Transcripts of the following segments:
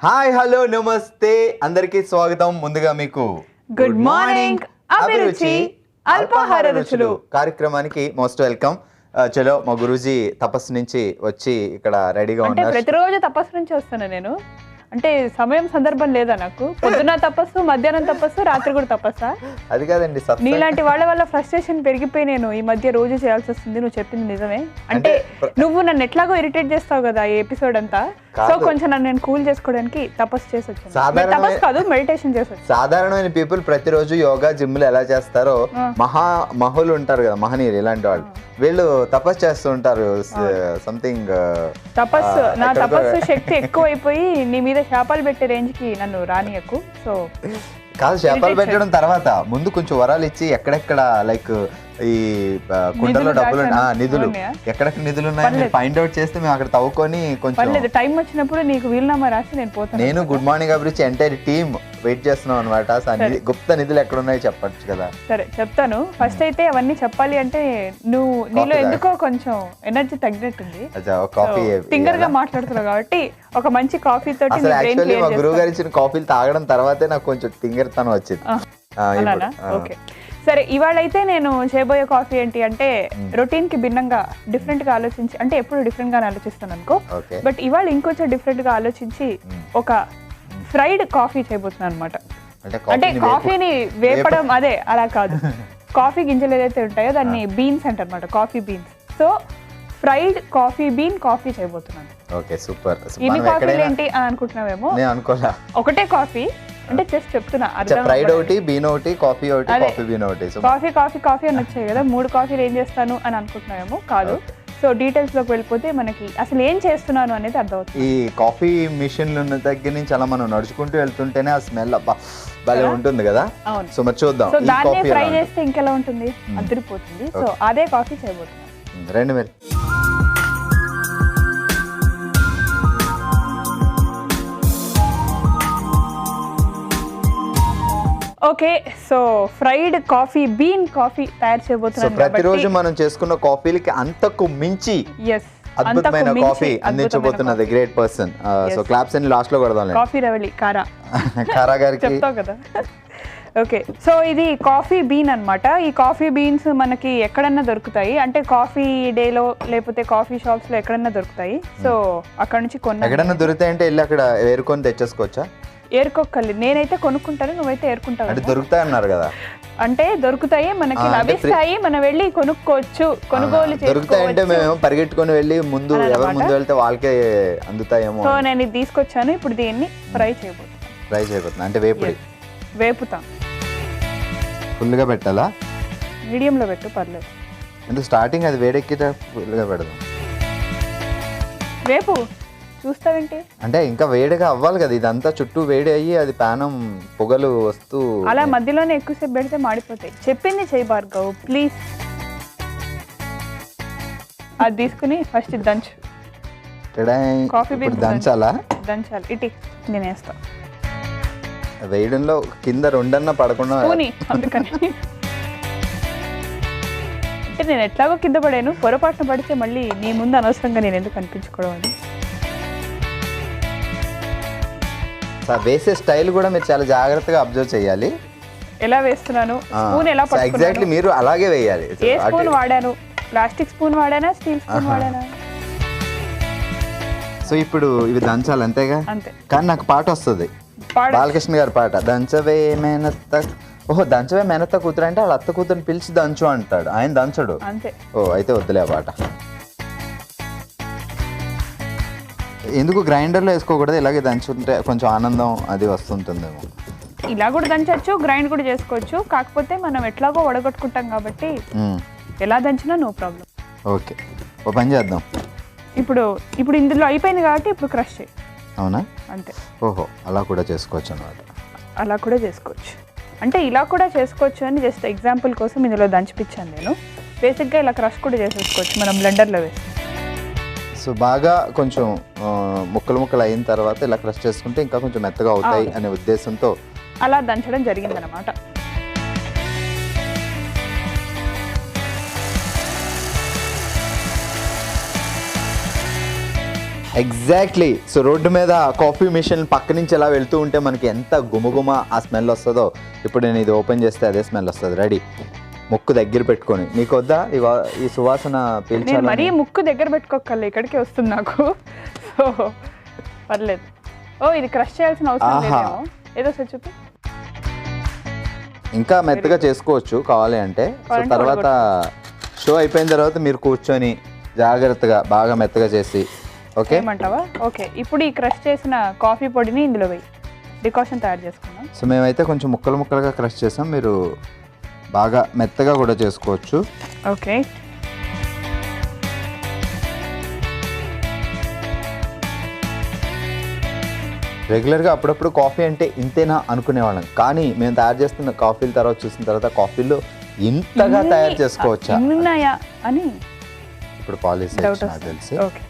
Hi hello నమస్తే అందరికీ స్వాగతం. ముందుగా మీకు గుడ్ మార్నింగ్ అభిరుచి అల్పాహార రుచులు కార్యక్రమానికి మోస్ట్ వెల్కమ్. చలో మా గురూజీ తపస్సు నుంచి వచ్చి ఇక్కడ రెడీగా అంటే ఉన్నారు. ప్రతిరోజు తపస్సు నుంచి వస్తాను నేను. అంటే సమయం సందర్భం లేదా నాకు? పొద్దున తపస్సు, మధ్యాహ్నం తపస్సు, రాత్రి కూడా తపస్సా? అది కాదండి, నీలాంటి వాళ్ళ వల్ల ఫ్రస్ట్రేషన్ పెరిగిపోయి నేను ఈ మధ్య రోజు చేయాల్సి వస్తుంది. నువ్వు చెప్పింది నిజమే. అంటే నువ్వు నన్ను ఎట్లాగో ఇరిటేట్ చేస్తావు కదా ఈ ఎపిసోడ్ అంతా. సో కొంచెం నన్ను నేను కూల్ చేసుకోవడానికి తపస్సు చేసి వచ్చాను. తపస్సు కాదు, మెడిటేషన్ చేసి వచ్చాను. సాధారణమైన పీపుల్ ప్రతిరోజు యోగా జిమ్లు ఎలా చేస్తారో మహులు ఉంటారు కదా, మహనీయులు, ఇలాంటి వాళ్ళు వీళ్ళు తపస్సు చేస్తూ ఉంటారు. సంథింగ్ తపస్సు, నా తపస్సు శక్తి ఎక్కువైపోయి నీ మీద శాపాలు పెట్టే రేంజ్ కి నన్ను రానియకు. సో కాదు, శాపాలు పెట్టడం తర్వాత ముందు కొంచెం వరాలు ఇచ్చి ఎక్కడెక్కడ లైక్ ఈ కుండలో డబ్బులు నిధులు ఎక్కడెక్కడ నిధులు ఉన్నాయని ఫైండ్ అవుట్ చేస్తే మేము అక్కడ తవ్వుకొని కొంచెం టైం వచ్చినప్పుడు నీకు వీలునామా రాసి నేను పోతాను. నేను గుడ్ మార్నింగ్ అభిరుచి ఎంటైర్ టీమ్ వెయిట్ చేస్తున్నాం అనమాట. గుప్త నిధులు ఎక్కడ ఉన్నాయో చెప్పచ్చు కదా? సరే చెప్తాను. ఫస్ట్ అయితే అవన్నీ చెప్పాలి అంటే నీలో ఎందుకో కొంచెం ఎనర్జీ తగ్గినట్టుంది. సింగర్ గా మాట్లాడుతున్నావు కాబట్టి ఒక మంచి కాఫీ తోటి యాక్చువల్లీ మా గురువు గారు ఇచ్చిన కాఫీలు తాగడం తర్వాతే నాకు కొంచెం తింగర్తనం వచ్చింది. ఓకే సరే, ఇవాళ అయితే నేను చేయబోయే కాఫీ ఏంటి అంటే రొటీన్ కి భిన్నంగా డిఫరెంట్ గా ఆలోచించి, అంటే ఎప్పుడు డిఫరెంట్ గానే ఆలోచిస్తాను అనుకో, బట్ ఇవాళ ఇంకొంచెం డిఫరెంట్ గా ఆలోచించి ఒక ఫ్రైడ్ కాఫీ చేయబోతున్నాను అనమాట. అంటే కాఫీని వేపడం అదే అలా కాదు, కాఫీ గింజలు ఏదైతే ఉంటాయో దాన్ని బీన్స్ అంటారు అనమాట, coffee beans. So fried coffee bean coffee చేయబోతున్నాను. Okay super. ఇన్ని కాఫీలు ఏంటి అని అనుకుంటున్నావేమో, ఒకటే కాఫీ అంటే జస్ట్ చెప్తున్నా. ఫ్రైడ్ ఒకటి, బీన్ ఒకటి, కాఫీ ఒకటి, కాఫీ బీన్ ఒకటి. కాఫీ కాఫీ కాఫీ అని వచ్చాయి కదా, 3 కాఫీలు ఏం చేస్తాను అని అనుకుంటున్నావేమో, కాదు. సో డీటెయిల్స్ లోకి వెళ్ళిపోతే మనకి అసలు ఏం చేస్తున్నాను అనేది అర్థమవుతుంది. ఈ కాఫీ మిషన్ దగ్గర నుంచి అలా మనం నడుచుకుంటూ వెళ్తుంటేనే ఆ స్మెల్ భలే ఉంటుంది కదా. సో మరి చూద్దాం. సో దాన్ని ఫ్రై చేస్తే ఇంకెలా ఉంటుంది, అదిరిపోతుంది. సో అదే కాఫీ చేయబోతున్నాను. 2000 okay. So fried coffee bean coffee తయారు చేయబోతున్నాను. ప్రతిరోజు మనం చేసుకున్న కాఫీలకి అంతకు మించి అద్భుతమైన కాఫీ అందించబోతున్నది గ్రేట్ పర్సన్. సో క్లాప్స్ అని లాస్ట్ లో కొడదాం. కాఫీ రవలి కారా కారా గారికి చెప్తావు కదా. ఓకే, సో ఇది కాఫీ బీన్ అన్నమాట. ఈ కాఫీ బీన్స్ మనకి ఎక్కడన్నా దొరుకుతాయి, అంటే కాఫీ డేలో లేకపోతే కాఫీ షాప్స్ లో ఎక్కడన్నా దొరుకుతాయి. సో అక్కడ నుంచి ఎక్కడన్నా దొరుకుతాయంటే వెళ్ళి అక్కడ ఏరుకొని తెచ్చేసుకోవచ్చా? ఏరుకోక్కర్లేదు, నేనైతే కొనుక్కుంటాను, నువ్వైతే ఏరుకుంటావు. అంటే దొరుకుతాయి అన్నారు కదా. అంటే దొరుకుతాయి, మనకి లభిస్తాయి, మనం వెళ్ళి కొనుక్కోవచ్చు, కొనుగోలు దొరుకుతాయి. అంటే మేము పరిగెట్టుకొని వెళ్ళి ముందు ఎవరు ముందు వెళ్తే వాళ్ళకే అందుతాయేమో. సో నేను ఇది తీసుకొచ్చాను, ఇప్పుడు దీన్ని ఫ్రై చేయబోతున్నా. అంటే వేపుతా. ఫుల్గా పెట్టాలా? మీడియంలో పెట్టు, పర్లేదు. అంటే స్టార్టింగ్ అది వేడెక్కితే ఫుల్గా పెడదాం. వేపు చూస్తావేంటి? అంటే ఇంకా వేడిగా అవ్వాలి కదా, ఇదంతా చుట్టూ వేడి అయ్యి అది పానం పొగలు వస్తూ. అలా మధ్యలోనే ఎక్కువసేపు పెడితే మాడిపోతాయి. చెప్పింది చేయి భార్గవ్ ప్లీజ్. అది తీసుకుని ఫస్ట్ దంచు. కాఫీ బీన్స్ దంచాలా? దంచాలి. ఇటీ నేను వేస్తా. వేయడంలో కింద రెండన్నా పడకుండా అందుకని అంటే నేను ఎట్లాగో కింద పడాను, పొరపాటున పడితే మళ్ళీ నీ ముందు అనవసరంగా నేను ఎందుకు అనిపించుకోవడం అని. వేసే స్టైల్ కూడా మీరు చాలా జాగ్రత్తగా అబ్జర్వ్ చేయాలి. ఎలా వేస్తున్నాను, స్పూన్ ఎలా పట్టుకున్నాను. ఎగ్జాక్ట్లీ మీరు అలాగే వేయాలి. ఏ స్పూన్ వాడాను? ప్లాస్టిక్ స్పూన్ వాడానా, స్టీల్ స్పూన్ వాడానా? సో ఇప్పుడు ఇవి దంచాలి అంతేగా. అంతే. కానీ నాకు పాట వస్తుంది, బాలకృష్ణ గారి పాట. దంచవే మేనత్త, ఓహో దంచవే మేనత్త కూతురు అంటే వాళ్ళ అత్త కూతురుని పిలిచి దంచు అంటాడు, ఆయన దంచడు. అంతే. ఓ అయితే వద్దులే ఆ పాట. ఎందుకు గ్రైండర్లో వేసుకోకూడదు? ఇలాగే దంచుంటే కొంచెం ఆనందం అది వస్తుంటుందేమో. ఇలా కూడా దంచచ్చు, గ్రైండ్ కూడా చేసుకోవచ్చు. కాకపోతే మనం ఎట్లాగో వడగొట్టుకుంటాం కాబట్టి ఎలా దంచినా నో ప్రాబ్లం. ఓకే, ఓ పని చేద్దాం. ఇప్పుడు ఇందులో అయిపోయింది కాబట్టి ఇప్పుడు క్రష్ చేయి. అవునా? అంతే. ఓహో, అలా కూడా చేసుకోవచ్చు అన్నమాట. అలా కూడా చేసుకోవచ్చు, అంటే ఇలా కూడా చేసుకోవచ్చు అని జస్ట్ ఎగ్జాంపుల్ కోసం ఇందులో దంచిపించాను నేను. బేసిక్గా ఇలా క్రష్ కూడా చేసేసుకోవచ్చు మనం బ్లెండర్లో వేసి. సో బాగా కొంచెం ముక్కలు అయిన తర్వాత ఇలా క్రష్ చేసుకుంటే ఇంకా కొంచెం మెత్తగా అవుతాయి అనే ఉద్దేశంతో అలా దంచడం జరిగిందనమాట. ఎగ్జాక్ట్లీ. సో రోడ్డు మీద కాఫీ మిషన్ పక్క నుంచి ఎలా వెళ్తూ ఉంటే మనకి ఎంత గుమగుమ ఆ స్మెల్ వస్తుందో, ఇప్పుడు నేను ఇది ఓపెన్ చేస్తే అదే స్మెల్ వస్తుంది. రెడీ, ముక్కు దగ్గర పెట్టుకొని. నీకు వద్దా ఈ సువాసన పీల్చాలి? మరీ ముక్కు దగ్గర పెట్టుకోకల్లా ఇక్కడికి వస్తుంది నాకు. సో పర్లేదు. ఓ ఇది క్రష్ చేయాల్సిన అవసరం లేదేమో. ఏదో సార్ చూపి. ఇంకా మెత్తగా చేసుకోవచ్చు కావాలి అంటే. సో తర్వాత షో అయిపోయిన తర్వాత మీరు కూర్చొని జాగ్రత్తగా బాగా మెత్తగా చేసి. ఓకే ఏమంటావా? ఓకే, ఇప్పుడు ఈ క్రష్ చేసిన కాఫీ పొడిని ఇందులో వేయి. డికాషన్ తయారు చేసుకున్నాం. సో మేమైతే కొంచెం ముక్కలు ముక్కలుగా క్రష్ చేసాం, మీరు బాగా మెత్తగా కూడా చేసుకోవచ్చు. ఓకే, రెగ్యులర్గా అప్పుడప్పుడు కాఫీ అంటే ఇంతేనా అనుకునేవాళ్ళం, కానీ మేము తయారు చేస్తున్న కాఫీల తర్వాత చూసిన తర్వాత కాఫీలో ఇంతగా తయారు చేసుకోవచ్చా ఉన్నాయా అని ఇప్పుడు పాలిసీ నాకు తెలిసి. ఓకే,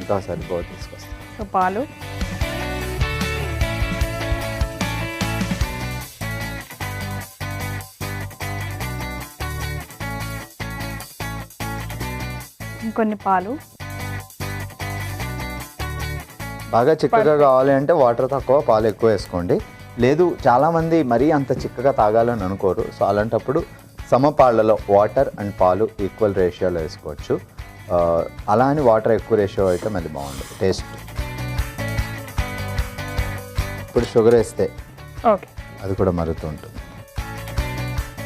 ఇంకా సరిపోదు తీసుకొస్తాం. సో పాలు, ఇంకొన్ని పాలు. బాగా చిక్కగా కావాలి అంటే వాటర్ తక్కువ పాలు ఎక్కువ వేసుకోండి. లేదు చాలామంది మరీ అంత చిక్కగా తాగాలని అనుకోరు, సో అలాంటప్పుడు సమపాళ్లలో వాటర్ అండ్ పాలు ఈక్వల్ రేషియోలో వేసుకోవచ్చు. అలా అని వాటర్ ఎక్కువ రేషియో అయితే మళ్ళీ బాగుండదు టేస్ట్. ఇప్పుడు షుగర్ వేస్తే ఓకే, అది కూడా మరుగుతూ ఉంటుంది.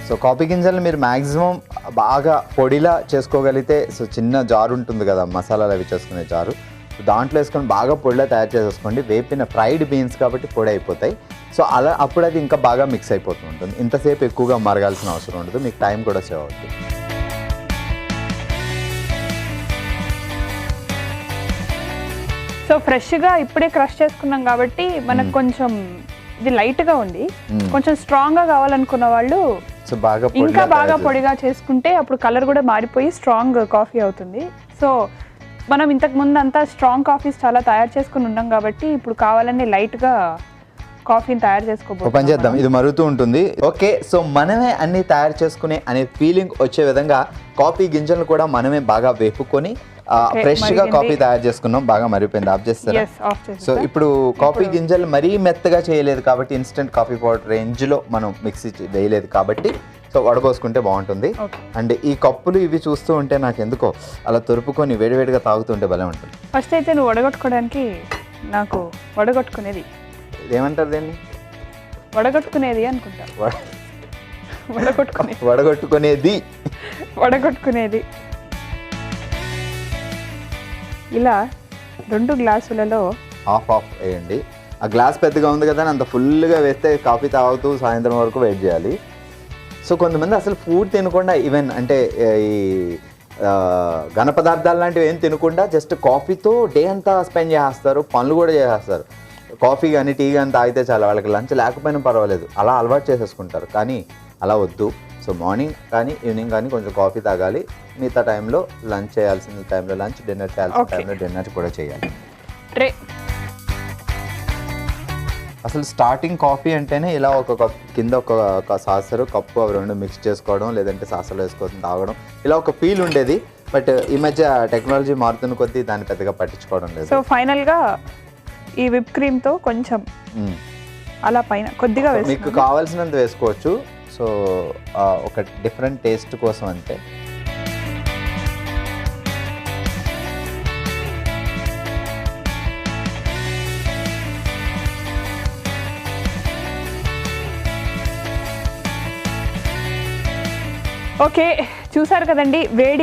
సో కాఫీ గింజలు మీరు మ్యాక్సిమం బాగా పొడిలా చేసుకోగలిగితే, సో చిన్న జారు ఉంటుంది కదా మసాలాలు అవి చేసుకునే జారు, దాంట్లో వేసుకొని బాగా పొడిలా తయారు చేసేసుకోండి. వేపిన ఫ్రైడ్ బీన్స్ కాబట్టి పొడి అయిపోతాయి. సో అలా అప్పుడు అది ఇంకా బాగా మిక్స్ అయిపోతూ ఉంటుంది. ఇంతసేపు ఎక్కువగా మరగాల్సిన అవసరం ఉండదు, మీకు టైం కూడా సేవ్ అవుతుంది. సో ఫ్రెష్గా ఇప్పుడే క్రష్ చేసుకున్నాం కాబట్టి మనకు కొంచెం ఇది లైట్గా ఉంది. కొంచెం స్ట్రాంగ్గా కావాలనుకున్న వాళ్ళు సో బాగా ఇంకా బాగా పొడిగా చేసుకుంటే అప్పుడు కలర్ కూడా మారిపోయి స్ట్రాంగ్ కాఫీ అవుతుంది. సో మనం ఇంతకు ముందు అంతా స్ట్రాంగ్ కాఫీస్ చాలా తయారు చేసుకుని ఉన్నాం కాబట్టి ఇప్పుడు కావాలని లైట్గా కాఫీని తయారు చేసుకోబోతున్నాం. పని చేద్దాం, ఇది మరుగుతూ ఉంటుంది. ఓకే, సో మనమే అన్ని తయారు చేసుకునే అనే ఫీలింగ్ వచ్చే విధంగా కాఫీ గింజలను కూడా మనమే బాగా వేపుకొని ఫ్రెష్ గా కాఫీ తయారు చేసుకున్నాం. బాగా మరిగిపోయింది. ఆఫ్ చేస్తారా? సో ఇప్పుడు కాఫీ గింజలు మరీ మెత్తగా చేయలేదు కాబట్టి, ఇన్స్టెంట్ కాఫీ పౌడర్ రేంజ్ లో మనం మిక్సీ వేయలేదు కాబట్టి, సో వడపోసుకుంటే బాగుంటుంది. అండ్ ఈ కప్పులు ఇవి చూస్తూ ఉంటే నాకు ఎందుకో అలా తొరుపుకొని వేడివేడిగా తాగుతుంటే భలే ఉంటుంది. ఫస్ట్ అయితే నువ్వు వడగొట్టుకోవడానికి నాకు వడగొట్టుకునేది ఏమంటారు దీన్ని? వడగొట్టుకునేది అనుకుంటా. వడగొట్టుకునేది ఇలా 2 గ్లాసులలో హాఫ్ వేయండి. ఆ గ్లాస్ పెద్దగా ఉంది కదా, అంత ఫుల్గా వేస్తే కాఫీ తాగుతూ సాయంత్రం వరకు వెయిట్ చేయాలి. సో కొంతమంది అసలు ఫుడ్ తినకుండా, ఈవెన్ అంటే ఈ ఘన పదార్థాలు లాంటివి ఏం తినకుండా జస్ట్ కాఫీతో డే అంతా స్పెండ్ చేస్తారు, పనులు కూడా చేసేస్తారు. కాఫీ కానీ టీ కానీ తాగితే చాలా, వాళ్ళకి లంచ్ లేకపోయినా పర్వాలేదు, అలా అలవాటు చేసేసుకుంటారు. కానీ అలా వద్దు. సో మార్నింగ్ కానీ ఈవినింగ్ కానీ కొంచెం కాఫీ తాగాలి. మిగతా టైంలో లంచ్ చేయాల్సిన టైంలో లంచ్, డిన్నర్ చేయాల్సిన టైంలో డిన్నర్ కూడా చేయాలి. అసలు స్టార్టింగ్ కాఫీ అంటేనే ఇలా ఒక కప్ కింద ఒక సాసరు కప్పు అవి 2 మిక్స్ చేసుకోవడం, లేదంటే సాసర్లో వేసుకోవడం తాగడం, ఇలా ఒక ఫీల్ ఉండేది. బట్ ఈ మధ్య టెక్నాలజీ మారుతున్న కొద్దీ దాన్ని పెద్దగా పట్టించుకోవడం లేదు. సో ఫైనల్గా ఈ విప్ క్రీమ్తో కొంచెం అలా పైన కొద్దిగా మీకు కావాల్సినంత వేసుకోవచ్చు. సో ఒక డిఫరెంట్ టేస్ట్ కోసం అంతే. ఓకే, చూసారు కదండి,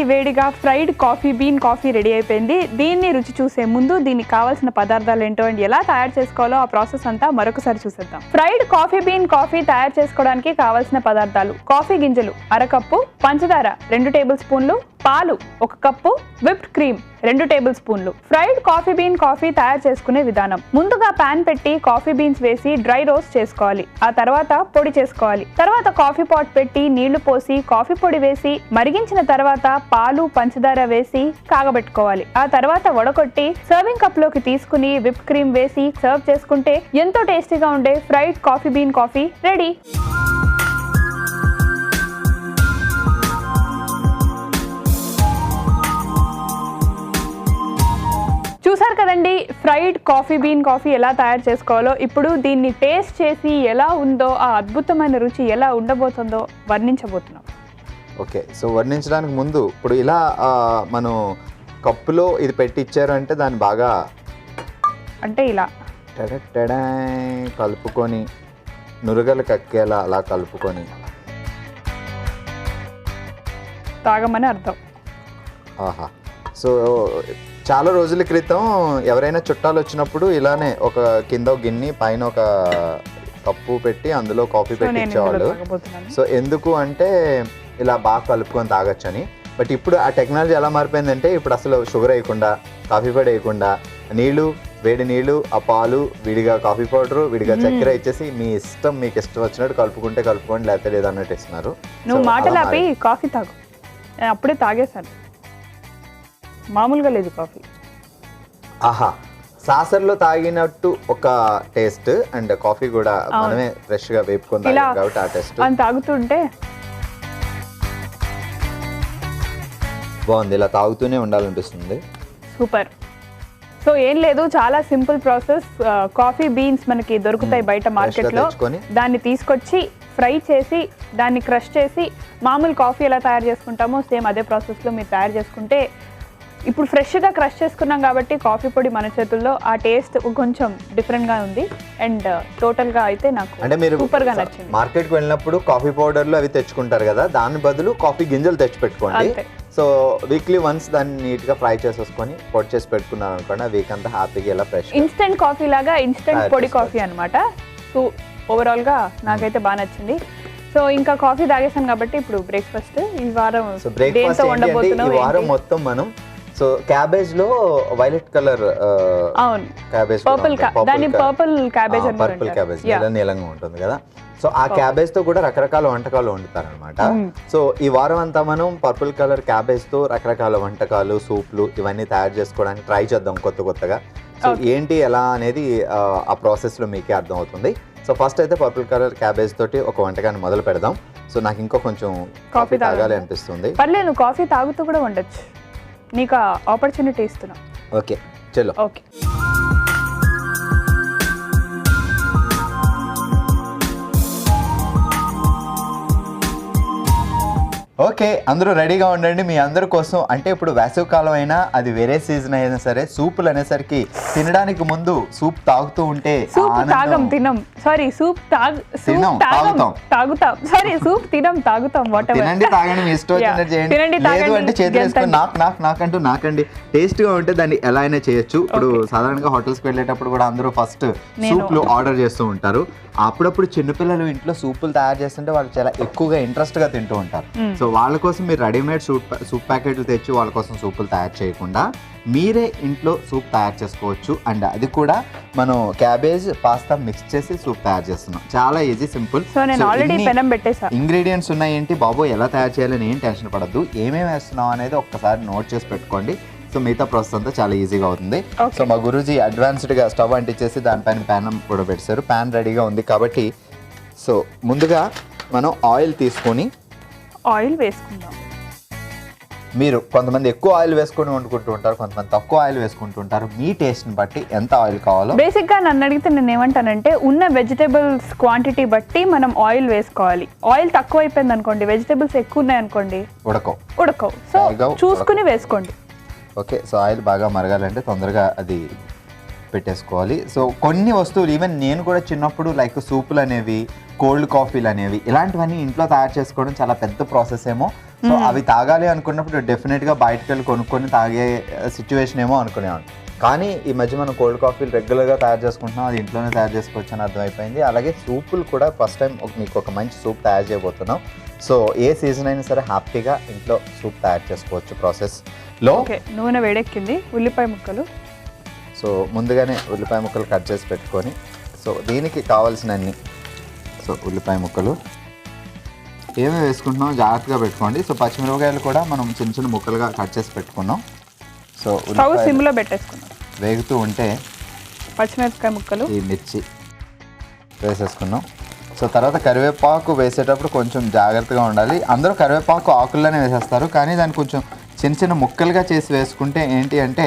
వేడిగా fried coffee bean coffee ready అయిపోయింది. దీన్ని రుచి చూసే ముందు దీనికి కావాల్సిన పదార్థాలు ఏంటో అండ్ ఎలా తయారు చేసుకోవాలో ఆ ప్రాసెస్ అంతా మరొకసారి చూసేద్దాం. ఫ్రైడ్ కాఫీ బీన్ కాఫీ తయారు చేసుకోవడానికి కావాల్సిన పదార్థాలు: కాఫీ గింజలు 1/2 కప్పు, పంచదార 2 టేబుల్ స్పూన్లు, పాలు 1 కప్పు, విప్డ్ క్రీమ్ 2 టేబుల్ స్పూన్లు. ఫ్రైడ్ కాఫీ బీన్ కాఫీ తయారు చేసుకునే విధానం: ముందుగా పాన్ పెట్టి కాఫీ బీన్స్ వేసి డ్రై రోస్ట్ చేసుకోవాలి. ఆ తర్వాత పొడి చేసుకోవాలి. తర్వాత కాఫీ పాట్ పెట్టి నీళ్లు పోసి కాఫీ పొడి వేసి మరిగించిన తర్వాత పాలు, పంచదార వేసి కాగబెట్టుకోవాలి. ఆ తర్వాత వడకొట్టి సర్వింగ్ కప్ లోకి తీసుకుని విప్ క్రీమ్ వేసి సర్వ్ చేసుకుంటే ఎంతో టేస్టీగా ఉండే fried coffee bean coffee ready. చూసారు విన్నారు కదండి ఫ్రైడ్ కాఫీ బీన్ కాఫీ ఎలా తయారు చేసుకోవాలో. ఇప్పుడు దీన్ని టేస్ట్ చేసి ఎలా ఉందో, ఆ అద్భుతమైన రుచి ఎలా ఉండబోతుందో వర్ణించబోతున్నాం. ఓకే, సో వర్ణించడానికి ముందు ఇప్పుడు ఇలా మనం కప్పులో ఇది పెట్టి ఇచ్చారు అంటే దాన్ని బాగా అంటే ఇలా కలుపుకొని నురగలు కక్కేలా అలా కలుపుకొని తాగమని అర్థం. ఆహా, సో చాలా రోజుల క్రితం ఎవరైనా చుట్టాలు వచ్చినప్పుడు ఇలానే ఒక కింద గిన్నె పైన ఒక కప్పు పెట్టి అందులో కాఫీ పెట్టి ఇచ్చేవాళ్ళు. సో ఎందుకు అంటే ఇలా బాగా కలుపుకొని తాగొచ్చని. బట్ ఇప్పుడు ఆ టెక్నాలజీ ఎలా మారిపోయిందంటే ఇప్పుడు అసలు షుగర్ వేయకుండా, కాఫీ పొడి వేయకుండా, వేడి నీళ్ళు, ఆ పాలు, విడిగా కాఫీ పౌడరు, విడిగా చక్కెర ఇచ్చేసి మీ ఇష్టం, మీకు ఇష్టం వచ్చినట్టు కలుపుకుంటే కలుపుకోండి, లేకపోతే లేదన్నట్టు ఇస్తున్నారు. నువ్వు మాటలు ఆపి కాఫీ తాగు. నేను అప్పుడే తాగేశాను, మామూలుగా లేదు కాఫీ. ఆహా, సాసర్లో తాగినట్టు ఒక టేస్ట్ అండ్ కాఫీ కూడా మనమే ఫ్రెష్ గా వేపుకొని తాగాం కాబట్టి ఆ టేస్ట్ అని తాగుతుంటే బాగుంది. ఇలా తాగుతూనే ఉండాలనిపిస్తుంది. సూపర్. సో ఏం లేదు, చాలా సింపుల్ ప్రాసెస్. కాఫీ బీన్స్ మనకి దొరుకుతాయి బయట మార్కెట్లో. దాన్ని తీసుకొచ్చి ఫ్రై చేసి దాన్ని క్రష్ చేసి మామూలు కాఫీ ఎలా తయారు చేసుకుంటామో సేమ్ అదే ప్రాసెస్లో మీరు తయారు చేసుకుంటే, ఇప్పుడు ఫ్రెష్గా క్రష్ చేసుకున్నాం కాబట్టి కాఫీ పొడి మన చేతుల్లో, ఆ టేస్ట్ కొంచెం డిఫరెంట్గా ఉంది. అండ్ టోటల్గా అయితే నాకు అంటే మీరు సూపర్గా నచ్చింది. మార్కెట్కి వెళ్ళినప్పుడు కాఫీ పౌడర్లు అవి తెచ్చుకుంటారు కదా, దాని బదులు కాఫీ గింజలు తెచ్చి పెట్టుకోండి. సో వీక్లీ వన్స్ దాన్ని నీట్గా ఫ్రై చేసేసుకొని పొడి చేసి పెట్టుకున్నారు అనుకోండి, వీక్ అంతా హ్యాపీగా ఇలా ఫ్రెష్ ఇన్స్టెంట్ కాఫీ లాగా ఇన్స్టెంట్ పొడి కాఫీ అనమాట. సో ఓవరాల్గా నాకైతే బాగా నచ్చింది. సో ఇంకా కాఫీ తాగేసాను కాబట్టి ఇప్పుడు బ్రేక్ఫాస్ట్. ఈ వారం దేంతో ఉండబోతున్నాం? ఈ వారం మొత్తం మనం సో క్యాబేజ్ లో వైలెట్ కలర్, అవును క్యాబేజ్, దాన్ని పర్పుల్ క్యాబేజ్ అని పర్పుల్ క్యాబేజ్ నీలంగా ఉంటుంది కదా. సో ఆ క్యాబేజ్ తో కూడా రకరకాల వంటకాలు వండుతారు అనమాట. సో ఈ వారం అంతా మనం పర్పుల్ కలర్ క్యాబేజ్ తో రకరకాల వంటకాలు, సూప్లు ఇవన్నీ తయారు చేసుకోవడానికి ట్రై చేద్దాం కొత్తగా. సో ఏంటి ఎలా అనేది ఆ ప్రాసెస్ లో మీకే అర్థం అవుతుంది. సో ఫస్ట్ అయితే పర్పుల్ కలర్ క్యాబేజ్ తోటి ఒక వంటకాన్ని మొదలు పెడదాం. సో నాకు ఇంకా కొంచెం కాఫీ తాగాలి అనిపిస్తుంది. పర్లేదు, కాఫీ తాగుతూ కూడా ఉండొచ్చు, నీకు ఆపర్చునిటీ ఇస్తున్నా. ఓకే చలో. ఓకే, ఓకే అందరూ రెడీగా ఉండండి. మీ అందరి కోసం అంటే ఇప్పుడు వేసవికాలం అయినా అది వేరే సీజన్ అయినా సరే సూపులు అనేసరికి తినడానికి ముందు సూప్ తాగుతూ ఉంటే తాగుతాం తినండి, తాగండి, మీ ఇష్టం వచ్చినట్టు చేయండి. లేదు అంటే చేతులు వేసుకొని నాకండి టేస్ట్ గా ఉంటే దాన్ని ఎలా అయినా చేయొచ్చు. ఇప్పుడు సాధారణంగా హోటల్స్ కి వెళ్ళేటప్పుడు కూడా అందరూ ఫస్ట్ సూప్లు ఆర్డర్ చేస్తూ ఉంటారు. అప్పుడప్పుడు చిన్నపిల్లలు ఇంట్లో సూపులు తయారు చేస్తుంటే వాళ్ళు చాలా ఎక్కువగా ఇంట్రెస్ట్ గా తింటూ ఉంటారు. సో వాళ్ళ కోసం మీరు రెడీమేడ్ సూప్ ప్యాకెట్లు తెచ్చి వాళ్ళ కోసం సూపులు తయారు చేయకుండా మీరే ఇంట్లో సూప్ తయారు చేసుకోవచ్చు. అండ్ అది కూడా మనం క్యాబేజ్, పాస్తా మిక్స్ చేసి సూప్ తయారు చేస్తున్నాం. చాలా ఈజీ, సింపుల్. ఇంగ్రీడియంట్స్ ఉన్నాయి ఏంటి బాబు, ఎలా తయారు చేయాలని ఏం టెన్షన్ పడద్దు. ఏమేమి వేస్తున్నాం అనేది ఒక్కసారి నోట్ చేసి పెట్టుకోండి. సో మిగతా ప్రాసెస్ అంతా చాలా ఈజీగా అవుతుంది. సో మా గురూజీ అడ్వాన్స్డ్గా స్టవ్ అంటించేసి దానిపైన ప్యాన్ కూడా పెట్టారు. ప్యాన్ రెడీగా ఉంది కాబట్టి సో ముందుగా మనం ఆయిల్ తీసుకొని ఆయిల్ వేసుకుందాం. మీరు కొంతమంది ఎక్కువ ఆయిల్ వేసుకొని వండుకుంటూ ఉంటారు, కొంతమంది తక్కువ ఆయిల్ వేసుకుంటూ ఉంటారు. మీ టేస్ట్ని బట్టి ఎంత ఆయిల్ కావాలో. బేసిక్గా నన్ను అడిగితే నేను ఏమంటానంటే ఉన్న వెజిటేబుల్స్ క్వాంటిటీ బట్టి మనం ఆయిల్ వేసుకోవాలి. ఆయిల్ తక్కువ అయిపోయింది అనుకోండి, వెజిటేబుల్స్ ఎక్కువ ఉన్నాయి అనుకోండి, ఉడకవు. సో చూసుకుని వేసుకోండి. ఓకే, సో ఆయిల్ బాగా మరగాలంటే తొందరగా అది పెట్టేసుకోవాలి. సో కొన్ని వస్తువులు ఈవెన్ నేను కూడా చిన్నప్పుడు లైక్ సూపులు అనేవి, కోల్డ్ కాఫీలు అనేవి ఇలాంటివన్నీ ఇంట్లో తయారు చేసుకోవడం చాలా పెద్ద ప్రాసెస్ ఏమో. సో అవి తాగాలి అనుకున్నప్పుడు డెఫినెట్గా బయటకు వెళ్ళి కొనుక్కొని తాగే సిచ్యువేషన్ ఏమో అనుకునేవాడు. కానీ ఈ మధ్య మనం కోల్డ్ కాఫీలు రెగ్యులర్గా తయారు చేసుకుంటున్నాం, అది ఇంట్లోనే తయారు చేసుకోవచ్చు అని అర్థమైపోయింది. అలాగే సూపులు కూడా ఫస్ట్ టైం మీకు ఒక మంచి సూప్ తయారు చేయబోతున్నాం. సో ఏ సీజన్ అయినా సరే హ్యాపీగా ఇంట్లో సూప్ తయారు చేసుకోవచ్చు ప్రాసెస్లో. నూనె వేడెక్కింది, ఉల్లిపాయ ముక్కలు. సో ముందుగానే ఉల్లిపాయ ముక్కలు కట్ చేసి పెట్టుకొని, సో దీనికి కావాల్సినన్ని, సో ఉల్లిపాయ ముక్కలు ఏమేమి వేసుకుంటున్నాం జాగ్రత్తగా పెట్టుకోండి. సో పచ్చిమిరపకాయలు కూడా మనం చిన్న చిన్న ముక్కలుగా కట్ చేసి పెట్టుకున్నాం. సో సిమ్లో పెట్టేసుకున్నాం. వేగుతూ ఉంటే పచ్చిమిరపకాయ ముక్కలు, ఈ మిర్చి వేసేసుకున్నాం. సో తర్వాత కరివేపాకు వేసేటప్పుడు కొంచెం జాగ్రత్తగా ఉండాలి. అందరూ కరివేపాకు ఆకుల్లోనే వేసేస్తారు, కానీ దాన్ని కొంచెం చిన్న చిన్న ముక్కలుగా చేసి వేసుకుంటే ఏంటి అంటే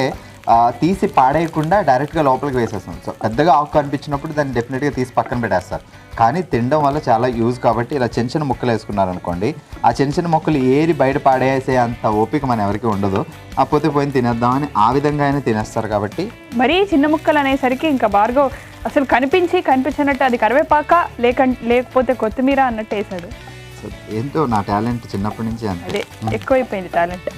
తీసి పాడేయకుండా డైరెక్ట్గా లోపలికి వేసేస్తాం. సో పెద్దగా ఆకు కనిపించినప్పుడు దాన్ని డెఫినెట్గా తీసి పక్కన పెట్టేస్తారు. కానీ తినడం వల్ల చాలా యూజ్ కాబట్టి ఇలా చిన్న చిన్న ముక్కలు వేసుకున్నారనుకోండి, ఆ చిన్న చిన్న ముక్కలు ఏరి బయట పాడేసే అంత ఓపిక మన ఎవరికి ఉండదు. ఆ పోతే పోయిన తినేద్దామని ఆ విధంగా అయినా తినేస్తారు. కాబట్టి మరీ చిన్న ముక్కలు అనేసరికి ఇంకా భార్గవ్ అసలు కనిపించినట్టు అది కరివేపాక లేకపోతే కొత్తిమీర అన్నట్టు వేసాడు. సో ఏంటో నా టాలెంట్ చిన్నప్పటి నుంచి అదే ఎక్కువైపోయింది టాలెంట్.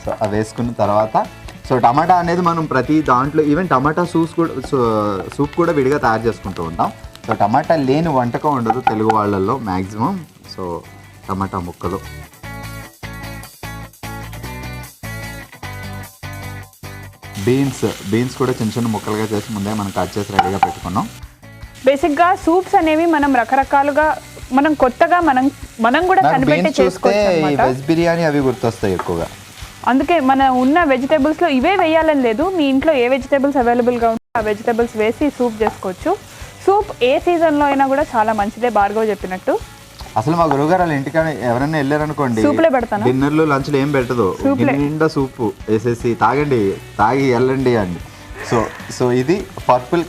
సో అవి వేసుకున్న తర్వాత సో టమాటా అనేది మనం ప్రతి దాంట్లో ఈవెన్ టమాటా సూప్ కూడా విడిగా తయారు చేసుకుంటూ ఉంటాం. సో టమాటా లేని వంటకం ఉండదు తెలుగు వాళ్ళల్లో మ్యాక్సిమం. సో టమాటా ముక్కలు, బీన్స్ కూడా చిన్న చిన్న ముక్కలుగా చేసి ముందే మనం కట్ చేసి రెడీగా పెట్టుకున్నాం. బేసిక్గా సూప్స్ అనేవి మనం రకరకాలుగా మనం కొత్తగా మనం కూడా కనిపెట్టి చేసుకోవచ్చు. వెజ్ బిర్యానీ అవి గుర్తొస్తాయి ఎక్కువగా. అందుకే మన ఉన్న వెజిటేబుల్స్లో ఇవే వేయాలని లేదు. మీ ఇంట్లో ఏ వెజిటేబుల్స్ అవైలబుల్గా ఉంటే ఆ వెజిటేబుల్స్ వేసి సూప్ చేసుకోవచ్చు. సూప్ ఏ సీజన్లో అయినా కూడా చాలా మంచిదే భార్గవ్ చెప్పినట్టు. అసలు మా గురువుగారు వాళ్ళ ఇంటికి ఎవరైనా వెళ్ళారనుకోండి, సూప్లే పెడతాను. డిన్నర్లు లంచ్లు ఏం పెట్టదు, నిండా సూపు వేసేసి తాగి వెళ్ళండి అండి. సో ఇది పర్పుల్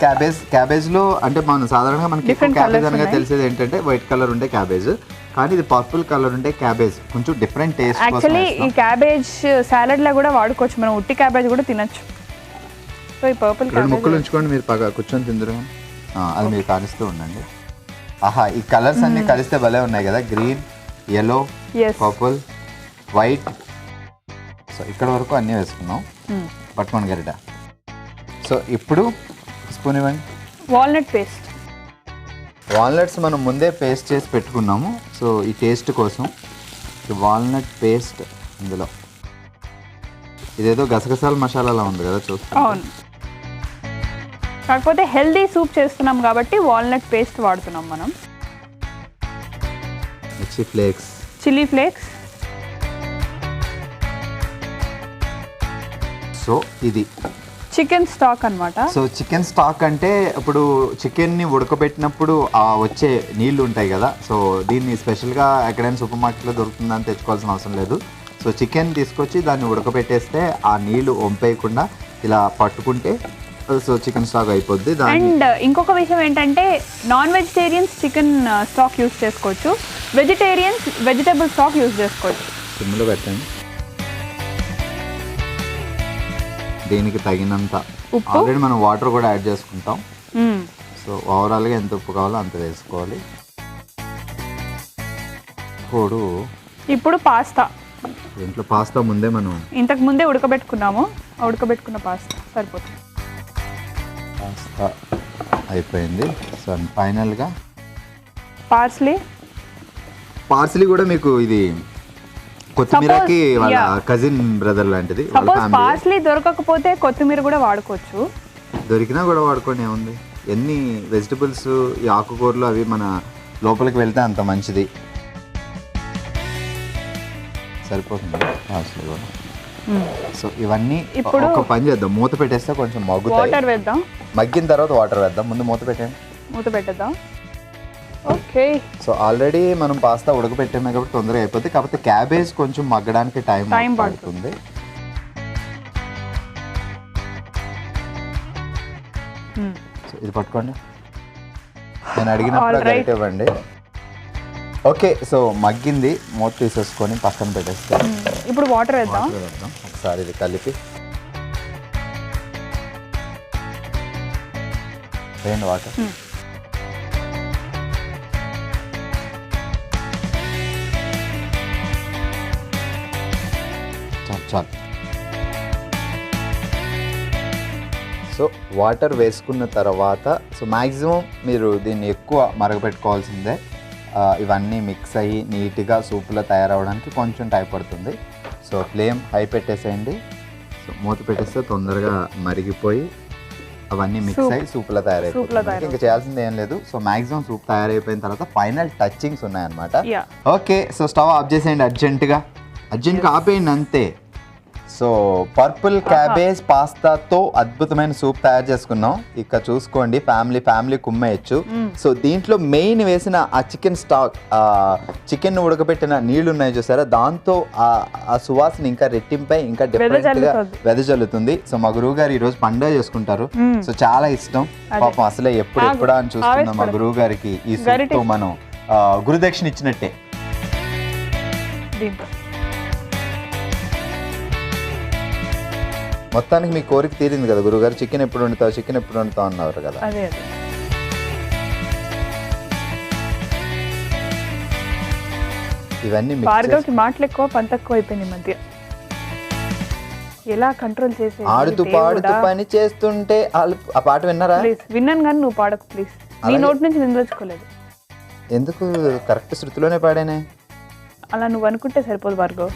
క్యాబేజ్లో అంటే మనం సాధారణంగా మనకి క్యాబేజ్ అనగా తెలిసేది ఏంటంటే వైట్ కలర్ ఉండే క్యాబేజ్, కానీ ఇది పర్పుల్ కలర్ ఉండే క్యాబేజ్, కొంచెం డిఫరెంట్ టేస్ట్. యాక్చువల్లీ ఈ క్యాబేజ్ సాలడ్ లా కూడా వాడుకోవచ్చు, మనం ఉట్టి క్యాబేజ్ కూడా తినచ్చు. సో ఈ పర్పుల్ రెండు ముక్కలు ఉంచుకోండి, మీరు పక్క కూర్చొని తిందరు, అది మీరు కానిస్తూ ఉండండి. ఆహా, ఈ కలర్స్ అన్ని కలిస్తే భలే ఉన్నాయి కదా, green, yellow, purple, white. So ఇక్కడ వరకు అన్నీ వేసుకున్నాం. పట్టుకోండి గరిట. సో ఇప్పుడు స్పూన్ ఇవ్వండి. వాల్నట్స్ మనం ముందే పేస్ట్ చేసి పెట్టుకున్నాము. సో ఈ టేస్ట్ కోసం ఈ వాల్నట్ పేస్ట్ ఇందులో, ఇదేదో గసగసాల మసాలాలా ఉంది కదా చూస్తాం. అవును, కాకపోతే హెల్దీ సూప్ చేస్తున్నాం కాబట్టి వాల్నట్ పేస్ట్ వాడుతున్నాం మనం. Chilli flakes. సో ఇది చికెన్ స్టాక్ అన్నమాట. సో చికెన్ స్టాక్ అంటే ఇప్పుడు చికెన్ని ఉడకబెట్టినప్పుడు వచ్చే నీళ్లు ఉంటాయి కదా, సో దీన్ని స్పెషల్గా ఎక్కడైనా సూపర్ మార్కెట్లో దొరుకుతుందని తెచ్చుకోవాల్సిన అవసరం లేదు. సో చికెన్ తీసుకొచ్చి దాన్ని ఉడకబెట్టేస్తే ఆ నీళ్లు వంపేయకుండా ఇలా పట్టుకుంటే సో చికెన్ స్టాక్ అయిపోద్ది. అండ్ ఇంకొక విషయం ఏంటంటే non vegetarians chicken stock use చేసుకోవచ్చు, వెజిటేరియన్స్ వెజిటేబుల్ స్టాక్ యూజ్ చేసుకోవచ్చు. సిమ్లో పెట్టండి. దీనికి తగినంత ఉప్పు, ఆల్రెడీ మనం వాటర్ కూడా యాడ్ చేసుకుంటాం. సో ఓవరాల్గా ఎంత ఉప్పు కావాలో అంత వేసుకోవాలి. ఇప్పుడు పాస్తా. దీంట్లో పాస్తా ముందే మనం ఇంతకు ముందే ఉడకబెట్టుకున్న పాస్తా సరిపోతుంది. పాస్తా అయిపోయింది. సో ఫైనల్గా పార్స్లీ కూడా మీకు ఇది కొత్తిమీరకి వాళ్ళ కజిన్ బ్రదర్ లాంటిది. పార్స్లీ దొరకకపోతే కొత్తిమీర కూడా వాడుకోవచ్చు, దొరికినా కూడా వాడుకోండి, ఏముంది. ఎన్ని వెజిటబుల్స్ ఈ ఆకుకూరలు అవి మన లోపలికి వెళ్తే అంత మంచిది. సరిపోతుంది పార్స్లీ కూడా. సో ఇవన్నీ ఇప్పుడు ఒక పని చేద్దాం, మూత పెట్టేస్తే కొంచెం వాటర్ వేద్దాం. మగ్గిన తర్వాత వాటర్ వేద్దాం. ముందు మూత పెట్టేద్దాం. ఓకే. సో ఆల్రెడీ మనం పాస్తా ఉడకబెట్టామే కాబట్టి తొందరగా అయిపోద్ది. కాకపోతే క్యాబేజ్ కొంచెం మగ్గడానికి టైం పడుతుంది. సో ఇది పట్టుకోండి, నేను అడిగినప్పుడు గరిట ఇవ్వండి. ఓకే, సో మగ్గింది, మూత తీసేసుకొని పక్కన పెట్టేస్తే ఇప్పుడు వాటర్ వేద్దాం. ఒకసారి ఇది కలిపి వేయండి వాటర్. చాలు. సో వాటర్ వేసుకున్న తర్వాత సో మ్యాక్సిమం మీరు దీన్ని ఎక్కువ మరగపెట్టుకోవాల్సిందే. ఇవన్నీ మిక్స్ అయ్యి నీట్గా సూప్లో తయారవడానికి కొంచెం టైం పడుతుంది. సో ఫ్లేమ్ హై పెట్టేసేయండి. సో మూత పెట్టేస్తే తొందరగా మరిగిపోయి అవన్నీ మిక్స్ అయ్యి సూప్లో తయారైపోతుంది. ఇంకా చేయాల్సింది ఏం లేదు. సో మ్యాక్సిమం సూప్ తయారైపోయిన తర్వాత ఫైనల్ టచింగ్స్ ఉన్నాయన్నమాట. ఓకే, సో స్టవ్ ఆఫ్ చేసేయండి, అర్జెంటుగా ఆపేయండి అంతే. సో పర్పుల్ క్యాబేజ్ పాస్తాతో అద్భుతమైన సూప్ తయారు చేసుకున్నాం. ఇక్కడ చూసుకోండి, ఫ్యామిలీ కుమ్మేయచ్చు. సో దీంట్లో మెయిన్ వేసిన ఆ చికెన్ స్టాక్, చికెన్ ఉడకబెట్టిన నీళ్లు ఉన్నాయి చూసారా, దాంతో ఆ సువాసన ఇంకా రెట్టింపై ఇంకా డిఫరెంట్ గా వెదజల్లుతుంది. సో మా గురువు గారు ఈ రోజు పండుగ చేసుకుంటారు. సో చాలా ఇష్టం పాపం, అసలే ఎప్పుడా అని చూస్తున్నాం. మా గురువు గారికి ఈ సూప్ తో మనం గురుదక్షిణ ఇచ్చినట్టే. మొత్తానికి మీ కోరిక తీరింది కదా గురుగారు. చికెన్ ఎప్పుడు వండుతావు అన్నారు కదా. ఇవన్నీ భార్గవ్కి మాటలు ఎక్కువ, పని తక్కువ అయిపోయింది మధ్య. ఎలా కంట్రోల్ చేసే? ఆడుతూ పాడుతూ పని చేస్తుంటే ఆ పాట విన్నారా? విన్నాను కానీ నువ్వు పాడకు ప్లీజ్. నీ నోటి నుంచి నిందలుచుకోలేదు. ఎందుకు? కరెక్ట్ శృతిలోనే పాడానే. అలా నువ్వు అనుకుంటే సరిపోదు భార్గవ్.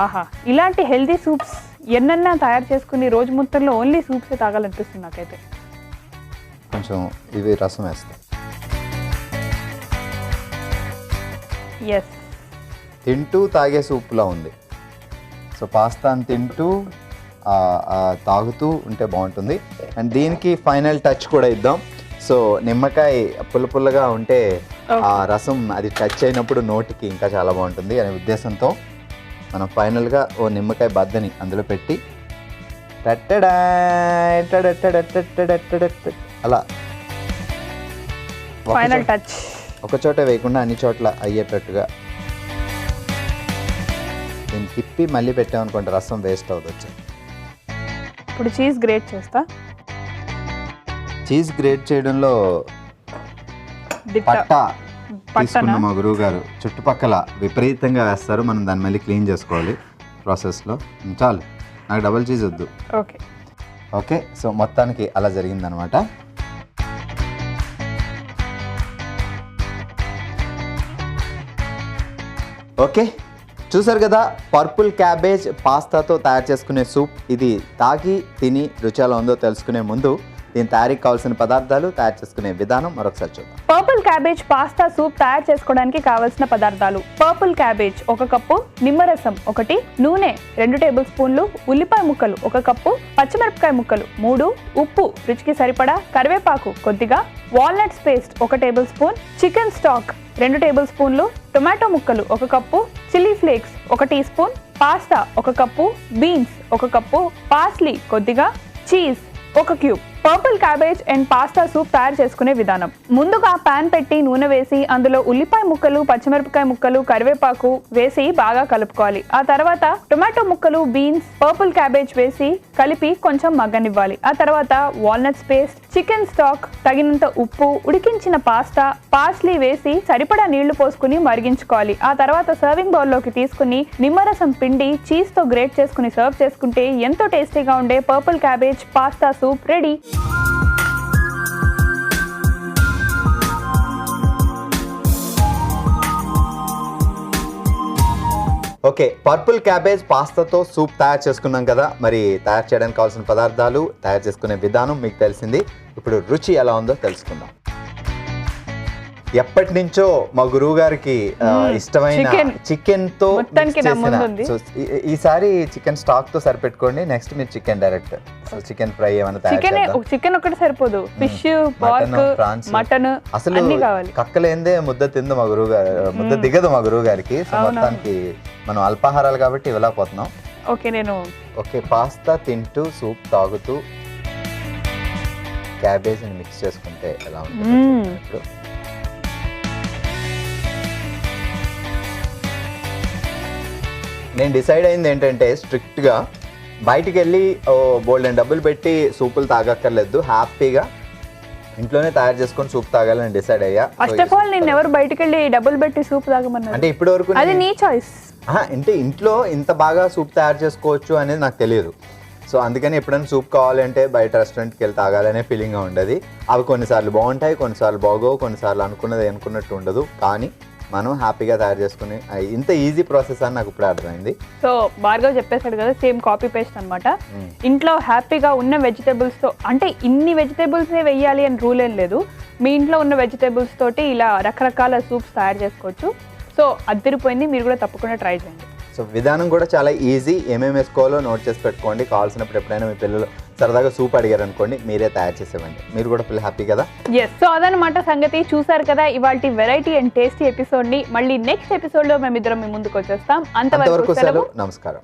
ఆహా, ఇలాంటి హెల్దీ సూప్స్ ఎన్నన్నా తయారు చేసుకుని రోజు మొత్తంలో ఓన్లీ సూప్సే తాగాలనిపిస్తుంది నాకైతే. కొంచెం ఇవి రసం వేస్తా. ఎస్, తింటూ తాగే సూప్లా ఉంది. సో పాస్తాను తింటూ తాగుతూ ఉంటే బాగుంటుంది. అండ్ దీనికి ఫైనల్ టచ్ కూడా ఇద్దాం. సో నిమ్మకాయ పుల్లగా ఉంటే ఆ రసం అది టచ్ అయినప్పుడు నోటికి ఇంకా చాలా బాగుంటుంది అనే ఉద్దేశంతో మనం ఫైనల్గా ఓ నిమ్మకాయ బద్దని అందులో పెట్టి అలా ఫైనల్ టచ్ ఒక చోట వేయకుండా అన్ని చోట్ల అయ్యేటట్టుగా దీన్ని తిప్పి మళ్ళీ పెట్టామనుకోండి రసం వేస్ట్ అవుతుంది. ఇప్పుడు చీజ్ గ్రేట్ చేస్తా. చీజ్ గ్రేట్ చేయడంలో పట్టా తీసుకున్న మా గురువు గారు చుట్టుపక్కల విపరీతంగా వేస్తారు. మనం దాన్ని మళ్ళీ క్లీన్ చేసుకోవాలి ప్రాసెస్లో. చాలు, నాకు డబుల్ చీజ్ వద్దు. ఓకే, సో మొత్తానికి అలా జరిగిందనమాట. ఓకే, చూసారు కదా పర్పుల్ క్యాబేజ్ పాస్తాతో తయారు చేసుకునే సూప్. ఇది తాగి తిని రుచి ఎలా ఉందో తెలుసుకునే ముందు దీని తయారీకి కావాల్సిన పదార్థాలు, తయారు చేసుకునే విధానం మరొకసారి చూద్దాం. పర్పుల్ క్యాబేజ్ పాస్తా సూప్ తయారు చేసుకోవడానికి కావాల్సిన పదార్థాలు: పర్పుల్ క్యాబేజ్ 1 కప్పు, నిమ్మరసం 1, నూనె 2 టేబుల్ స్పూన్లు, ఉల్లిపాయ ముక్కలు 1 కప్పు, పచ్చిమిరపకాయ ముక్కలు 3, ఉప్పు రుచికి సరిపడా, కరివేపాకు కొద్దిగా, walnuts paste 1 table spoon, chicken stock 2 table స్పూన్లు, టొమాటో ముక్కలు 1 cup, chilli flakes 1 tea spoon, pasta 1 cup, beans 1 cup, parsley కొద్దిగా, cheese 1 cube. Purple cabbage and pasta soup తయారు చేసుకునే విధానం: ముందుగా పాన్ పెట్టి నూనె వేసి అందులో ఉల్లిపాయ ముక్కలు, పచ్చిమిరపకాయ ముక్కలు, కరివేపాకు వేసి బాగా కలుపుకోవాలి. ఆ తర్వాత టొమాటో ముక్కలు, బీన్స్, పర్పుల్ క్యాబేజ్ వేసి కలిపి కొంచెం మగ్గనివ్వాలి. ఆ తర్వాత వాల్నట్స్ పేస్ట్, చికెన్ స్టాక్, తగినంత ఉప్పు, ఉడికించిన పాస్తా, పార్స్లీ వేసి సరిపడా నీళ్లు పోసుకుని మరిగించుకోవాలి. ఆ తర్వాత సర్వింగ్ బౌల్లోకి తీసుకుని నిమ్మరసం పిండి చీజ్ తో గ్రేట్ చేసుకుని సర్వ్ చేసుకుంటే ఎంతో టేస్టీగా ఉండే purple cabbage pasta soup ready. Okay, purple cabbage పాస్తాతో సూప్ తయారు చేసుకున్నాం కదా. మరి తయారు చేయడానికి కావాల్సిన పదార్థాలు, తయారు చేసుకునే విధానం మీకు తెలిసింది. ఇప్పుడు రుచి ఎలా ఉందో తెలుసుకుందాం. ఎప్పటి నుంచో మా గురువు గారికి ఇష్టమైన చికెన్ తో ఈసారి చికెన్ స్టాక్ తో సరిపెట్టుకోండి. నెక్స్ట్ మీరు చికెన్ డైరెక్ట్ చికెన్ ఫ్రై ఏమైనా చికెన్ ఒకటి సరిపోదు, ఫిష్, పోర్క్, మటన్ అసలు కక్కలేందే ముద్ద తిందు మా గురువు గారు, ముద్ద దిగదు మా గురువు గారికి. సో మొత్తానికి మనం అల్పాహారాలు కాబట్టి ఇవ్వలేకపోతున్నాం. ఓకే, పాస్తా తింటూ సూప్ తాగుతూ క్యాబేజీని మిక్స్ చేసుకుంటే ఎలా ఉంటుంది ఇప్పుడు. నేను డిసైడ్ అయింది ఏంటంటే స్ట్రిక్ట్గా బయటికి వెళ్ళి బోల్డెన్ డబ్బులు పెట్టి సూపులు తాగక్కర్లేదు, హ్యాపీగా ఇంట్లోనే తయారు చేసుకొని సూప్ తాగాలని డిసైడ్ అయ్యా. ఫస్ట్ ఆఫ్ ఆల్ నేను ఎవరు బయటికి వెళ్ళి డబ్బులు పెట్టి సూప్ తాగమన్నారు అంటే ఇప్పటి వరకు అది నీ చాయిస్. అంటే ఇంట్లో ఇంత బాగా సూప్ తయారు చేసుకోవచ్చు అనేది నాకు తెలియదు. సో అందుకని ఎప్పుడైనా సూప్ కావాలంటే బయట రెస్టారెంట్కి వెళ్ళి తాగాలనే ఫీలింగ్గా ఉండదు. అవి కొన్నిసార్లు బాగుంటాయి, కొన్నిసార్లు బాగోవు, కొన్నిసార్లు అనుకున్నట్టు ఉండదు. కానీ మనం హ్యాపీగా తయారు చేసుకుని ఇంత ఈజీ ప్రాసెస్ అని నాకు ఇప్పుడు అర్థమైంది. సో భార్గవ్ చెప్పేశాడు కదా, సేమ్ కాపీ పేస్ట్ అనమాట. ఇంట్లో హ్యాపీగా ఉన్న వెజిటేబుల్స్ తో, అంటే ఇన్ని వెజిటేబుల్సే వెయ్యాలి అని రూల్ ఏం లేదు. మీ ఇంట్లో ఉన్న వెజిటేబుల్స్ తోటి ఇలా రకరకాల సూప్స్ తయారు చేసుకోవచ్చు. సో అదిరిపోయింది, మీరు కూడా తప్పకుండా ట్రై చేయండి. సో విధానం కూడా చాలా ఈజీ. ఏమేమి వేసుకోవాలో నోట్ చేసి పెట్టుకోండి. కావాల్సినప్పుడు ఎప్పుడైనా మీ పిల్లలు సరదాగా సూప్ అడిగారు అనుకోండి, మీరే తయారు చేసేవండి. మీరు కూడా పిల్లలు హ్యాపీ కదా. సో అదనమాట సంగతి. చూసారు కదా ఇవాల్టి వెరైటీ అండ్ టేస్టీ ఎపిసోడ్ని. మళ్ళీ నెక్స్ట్ ఎపిసోడ్లో మేమిద్దరం మీ ముందుకు వచ్చేస్తాం. అంతవరకు సెలవు. నమస్కారం.